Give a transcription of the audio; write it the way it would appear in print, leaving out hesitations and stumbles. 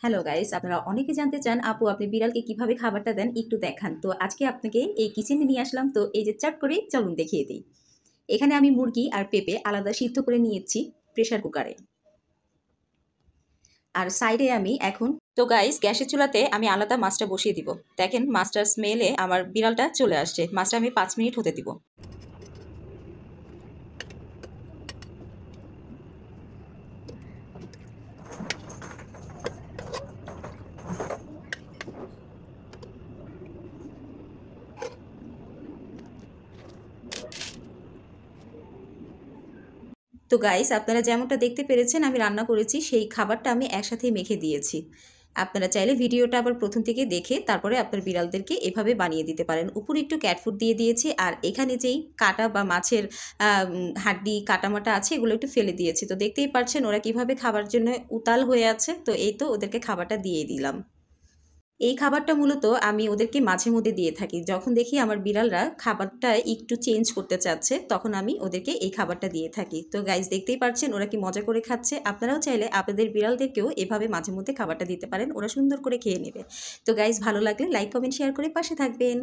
Hello guys, আপনারা অনেকে জানতে চান আপু আপনি বিড়ালকে কিভাবে খাবারটা দেন একটু দেখান। তো আজকে আপনাকে এই কিচেনে নিয়ে আসলাম। তো এই যে চট করে চলুন দেখিয়ে দিই। এখানে আমি মুরগি আর পেঁপে আলাদা সিদ্ধ করে নিয়েছি প্রেসার কুকারে। আর সাইডে আমি এখন তো গাইস গ্যাসের চুলাতে আমি আলাদা মাছটা বসিয়ে দিব। দেখেন মাছটার স্মেলে আমার বিড়ালটা চলে আসছে। মাছটা আমি 5 মিনিট হতে দিব। তো গাইস আপনারা যেমনটা দেখতে পেরেছেন আমি রান্না করেছি সেই খাবারটা আমি একসাথেই মেখে দিয়েছি। আপনারা চাইলে ভিডিওটা আবার প্রথম থেকে দেখে তারপরে আপনার বিড়ালদেরকে এভাবে বানিয়ে দিতে পারেন। উপরে একটু ক্যাট ফুড দিয়ে দিয়েছি আর এখানে যেই কাটা বা মাছের হাড্ডি কাটামাটা আছে এগুলো একটু ফেলে দিয়েছি। তো দেখতেই পাচ্ছেন ওরা কিভাবে খাবার জন্য উতাল হয়ে আছে। তো এই তো ওদেরকে খাবারটা দিয়ে দিলাম। এই খাবারটা মূলত আমি ওদেরকে মাঝে মধ্যে দিয়ে থাকি। যখন দেখি আমার বিড়ালরা খাবারটা একটু চেঞ্জ করতে চাচ্ছে, তখন আমি ওদেরকে এই খাবারটা দিয়ে থাকি। তো গাইস দেখতেই পাচ্ছেন ওরা কি মজা করে খাচ্ছে। আপনারাও চাইলে আপনাদের বিড়ালদেরকেও এভাবে মাঝে মধ্যে খাবারটা দিতে পারেন। ওরা সুন্দর করে খেয়ে নেবে। তো গাইস ভালো লাগলে লাইক, কমেন্ট, শেয়ার করে পাশে থাকবেন।